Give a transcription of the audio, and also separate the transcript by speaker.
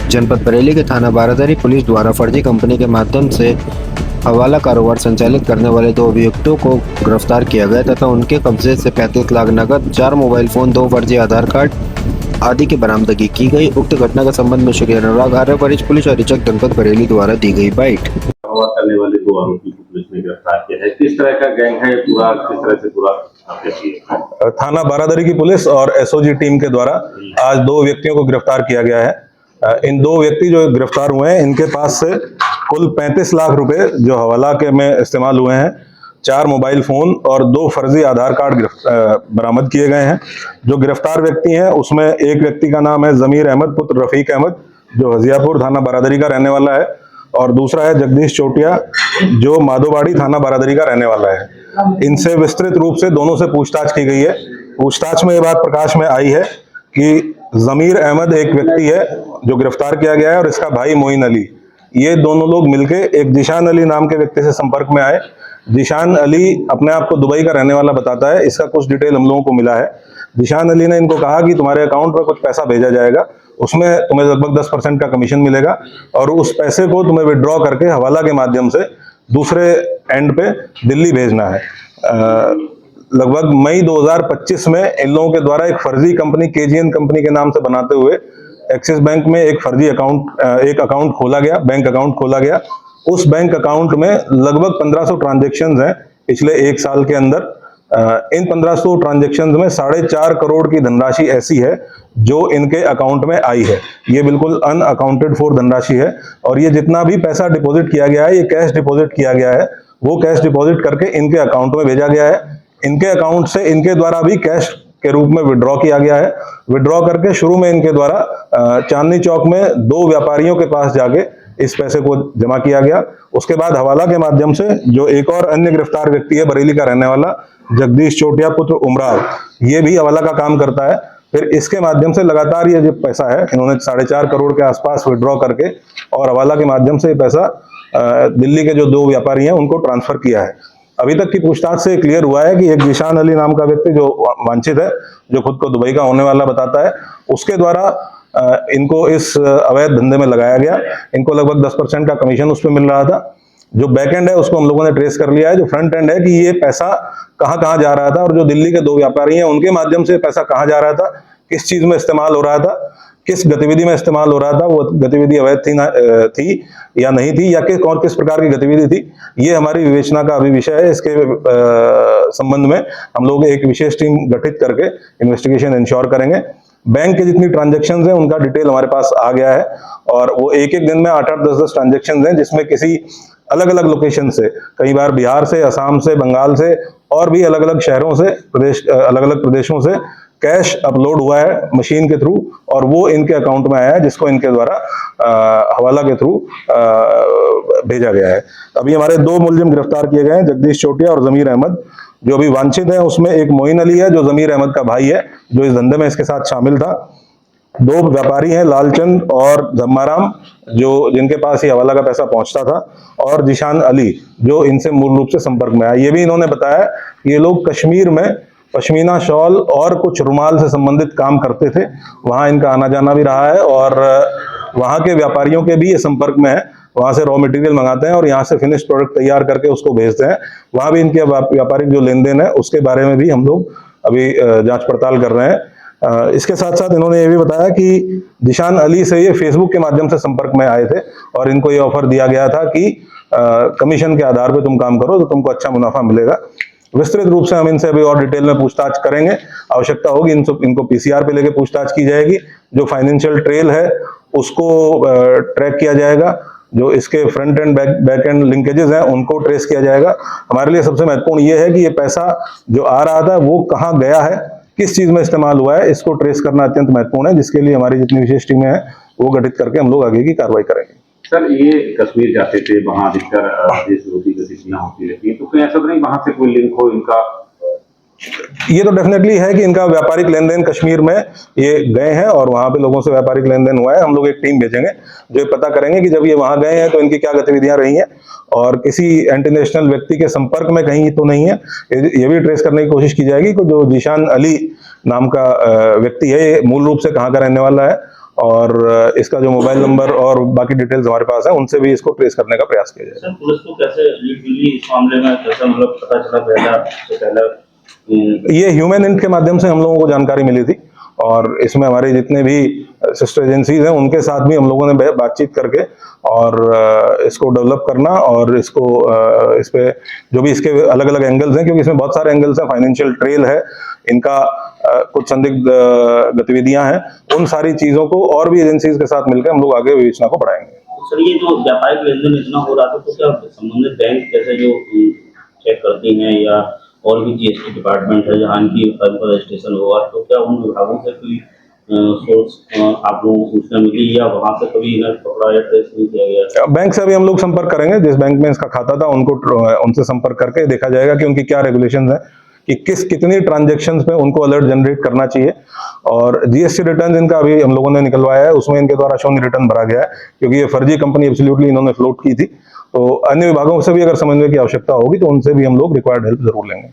Speaker 1: जनपद बरेली के थाना बारादरी पुलिस द्वारा फर्जी कंपनी के माध्यम से हवाला कारोबार संचालित करने वाले 2 अभियुक्तों को गिरफ्तार किया गया तथा उनके कब्जे से 35 लाख नकद, 4 मोबाइल फोन, 2 फर्जी आधार कार्ड आदि की बरामदगी की गई। उक्त घटना के संबंध में श्री अनुराग आर्य वरिष्ठ पुलिस अधीक्षक जनपद बरेली द्वारा दी गई बाइट।
Speaker 2: करने वाले 2 आरोपी को पुलिस ने गिरफ्तार किया है। किस तरह का गैंग है पूरा, किस तरह से पूरा
Speaker 3: थाना बारादरी की पुलिस और एसओजी टीम के द्वारा आज 2 व्यक्तियों को गिरफ्तार किया गया है। इन 2 व्यक्ति जो गिरफ्तार हुए हैं, इनके पास से कुल 35 लाख रुपए जो हवाला के में इस्तेमाल हुए हैं, 4 मोबाइल फोन और 2 फर्जी आधार कार्ड बरामद किए गए हैं। जो गिरफ्तार व्यक्ति हैं उसमें एक व्यक्ति का नाम है जमीर अहमद पुत्र रफीक अहमद, जो हजियापुर थाना बारादरी का रहने वाला है, और दूसरा है जगदीश चोटिया, जो माधोवाड़ी थाना बारादरी का रहने वाला है। इनसे विस्तृत रूप से दोनों से पूछताछ की गई है। पूछताछ में ये बात प्रकाश में आई है कि जमीर अहमद एक व्यक्ति है जो गिरफ्तार किया गया है, और इसका भाई मोइन अली, ये दोनों लोग मिलके एक जिशान अली नाम के व्यक्ति से संपर्क में आए। जिशान अली अपने आप को दुबई का रहने वाला बताता है। इसका कुछ डिटेल हम लोगों को मिला है। जिशान अली ने इनको कहा कि तुम्हारे अकाउंट में कुछ पैसा भेजा जाएगा, उसमें तुम्हें लगभग 10% का कमीशन मिलेगा, और उस पैसे को तुम्हें विड्रॉ करके हवाला के माध्यम से दूसरे एंड पे दिल्ली भेजना है। लगभग मई 2025 में इन लोगों के द्वारा एक फर्जी कंपनी केजीएन कंपनी के नाम से बनाते हुए एक्सिस बैंक में एक फर्जी अकाउंट खोला गया, बैंक अकाउंट खोला गया। उस बैंक अकाउंट में लगभग 1500 ट्रांजेक्शन्स हैं पिछले 1 साल के अंदर। इन 1500 ट्रांजेक्शन्स में 4.5 करोड़ की धनराशि ऐसी है जो इनके अकाउंट में आई है। ये बिल्कुल अनअकाउंटेड फॉर धनराशि है, और ये जितना भी पैसा डिपॉजिट किया गया है, ये कैश डिपॉजिट किया गया है, वो कैश डिपॉजिट करके इनके अकाउंट में भेजा गया है। इनके अकाउंट से इनके द्वारा भी कैश के रूप में विड्रॉ किया गया है। विड्रॉ करके शुरू में इनके द्वारा चांदनी चौक में 2 व्यापारियों के पास जाके इस पैसे को जमा किया गया। उसके बाद हवाला के माध्यम से जो एक और अन्य गिरफ्तार व्यक्ति है बरेली का रहने वाला जगदीश चोटिया पुत्र उमराव, ये भी हवाला का काम करता है। फिर इसके माध्यम से लगातार ये जो पैसा है इन्होंने 4.5 करोड़ के आसपास विड्रॉ करके और हवाला के माध्यम से ये पैसा दिल्ली के जो 2 व्यापारी हैं उनको ट्रांसफर किया है। अभी तक की पूछताछ से क्लियर हुआ है कि एक जिशान अली नाम का व्यक्ति जो वांछित है, जो खुद को दुबई का होने वाला बताता है, उसके द्वारा इनको इस अवैध धंधे में लगाया गया। इनको लगभग 10% का कमीशन उस पर मिल रहा था। जो बैक एंड है उसको हम लोगों ने ट्रेस कर लिया है। जो फ्रंट एंड है कि ये पैसा कहाँ कहाँ जा रहा था, और जो दिल्ली के 2 व्यापारी हैं उनके माध्यम से पैसा कहाँ जा रहा था, किस चीज में इस्तेमाल हो रहा था, किस गतिविधि में इस्तेमाल हो रहा था, वो गतिविधि अवैध थी या नहीं थी, या किस प्रकार की गतिविधि थी, ये हमारी विवेचना का अभी विषय है। इसके संबंध में हम लोग एक विशेष टीम गठित करके इन्वेस्टिगेशन इंश्योर करेंगे। बैंक के जितनी ट्रांजेक्शन्स हैं उनका डिटेल हमारे पास आ गया है, और वो एक दिन में 8-8, 10-10 ट्रांजेक्शन्स हैं, जिसमें किसी अलग अलग लोकेशन से, कई बार बिहार से, असम से, बंगाल से, और भी अलग अलग शहरों से, अलग अलग प्रदेशों से कैश अपलोड हुआ है मशीन के थ्रू, और वो इनके अकाउंट में आया है, जिसको इनके द्वारा हवाला के थ्रू भेजा गया है। अभी हमारे 2 मुलजिम गिरफ्तार किए गए हैं, जगदीश चोटिया और जमीर अहमद। जो अभी वांछित है उसमें एक मोइन अली है जो जमीर अहमद का भाई है, जो इस धंधे में इसके साथ शामिल था। 2 व्यापारी हैं, लालचंद और धम्माराम, जो जिनके पास ही हवाला का पैसा पहुंचता था, और जिशान अली, जो इनसे मूल रूप से संपर्क में आया। ये भी इन्होंने बताया कि ये लोग कश्मीर में पश्मीना शॉल और कुछ रुमाल से संबंधित काम करते थे। वहां इनका आना जाना भी रहा है, और वहां के व्यापारियों के भी ये संपर्क में है। वहां से रॉ मटेरियल मंगाते हैं और यहाँ से फिनिश प्रोडक्ट तैयार करके उसको भेजते हैं। वहां भी इनके व्यापारिक जो लेन देन है उसके बारे में भी हम लोग अभी जांच पड़ताल कर रहे हैं। इसके साथ साथ इन्होंने ये भी बताया कि जिशान अली से ये फेसबुक के माध्यम से संपर्क में आए थे, और इनको ये ऑफर दिया गया था कि कमीशन के आधार पे तुम काम करो तो तुमको अच्छा मुनाफा मिलेगा। विस्तृत रूप से हम इनसे अभी और डिटेल में पूछताछ करेंगे। आवश्यकता होगी इनको पीसीआर पे लेके पूछताछ की जाएगी। जो फाइनेंशियल ट्रेल है उसको ट्रैक किया जाएगा, जो इसके front end back and linkages हैं उनको ट्रेस किया जाएगा। हमारे लिए सबसे महत्वपूर्ण ये है कि ये पैसा जो आ रहा था वो कहाँ गया है, किस चीज में इस्तेमाल हुआ है, इसको ट्रेस करना अत्यंत महत्वपूर्ण है, जिसके लिए हमारी जितनी विशेष टीमें हैं वो गठित करके हम लोग आगे की कार्रवाई करेंगे।
Speaker 2: सर, ये कश्मीर जाते थे, वहां अधिकतर देश विरोधी गतिविधियां होती रहती है, तो कहीं ऐसा तो नहीं वहां से कोई लिंक हो इनका?
Speaker 3: ये तो डेफिनेटली है कि इनका व्यापारिक लेन देन कश्मीर में ये गए हैं, और वहां पे लोगों से व्यापारिक लेन देन हुआ है। हम लोग एक टीम भेजेंगे जो ये पता करेंगे कि जब ये वहां गए हैं तो इनकी क्या गतिविधियां रही हैं, और किसी एंटी नेशनल व्यक्ति के संपर्क में कहीं तो नहीं है। ये भी ट्रेस करने की कोशिश की जाएगी कि जो जिशान अली नाम का व्यक्ति है, ये मूल रूप से कहाँ का रहने वाला है, और इसका जो मोबाइल नंबर और बाकी डिटेल्स हमारे पास है उनसे भी इसको ट्रेस करने का प्रयास किया जाएगा।
Speaker 2: सर पुलिस को कैसे लीड मिली इस मामले में, कैसे मतलब पता चला पहला
Speaker 3: ये ह्यूमन इंट के माध्यम से हम लोगों को जानकारी मिली थी और इसमें हमारे जितने भी सिस्टर एजेंसीज हैं उनके साथ भी हम लोगों ने बातचीत करके और इसको डेवलप करना और इसको इस पे जो भी इसके अलग अलग एंगल्स हैं, क्योंकि इसमें बहुत सारे एंगल्स हैं, फाइनेंशियल ट्रेल है इनका, कुछ संदिग्ध गतिविधियां हैं, उन सारी चीजों को और भी एजेंसीज के साथ मिलकर हम लोग आगे विवेचना को बढ़ाएंगे।
Speaker 2: सर ये जो व्यापारिक लेनदेन इतना हो रहा था तो क्या संबंधित बैंक कैसे जो चेक करती हैं या और भी जीएसटी डिपार्टमेंट है जहाँ इनकी रजिस्ट्रेशन हुआ, तो क्या उन विभागों से कोई सोर्स आप लोगों को सूचना मिली या वहाँ से कभी इन्हें पकड़ा या ट्रेस नहीं किया गया?
Speaker 3: बैंक से अभी हम लोग संपर्क करेंगे, जिस बैंक में इसका खाता था उनको उनसे संपर्क करके देखा जाएगा कि उनकी क्या रेगुलेशंस हैं, कि कितनी ट्रांजैक्शंस पे उनको अलर्ट जनरेट करना चाहिए। और जीएसटी रिटर्न इनका अभी हम लोगों ने निकलवाया है, उसमें इनके द्वारा शून्य रिटर्न भरा गया है, क्योंकि ये फर्जी कंपनी एब्सोल्युटली इन्होंने फ्लोट की थी। तो अन्य विभागों से भी अगर समन्वय की आवश्यकता होगी तो उनसे भी हम लोग रिक्वायर्ड हेल्प जरूर लेंगे।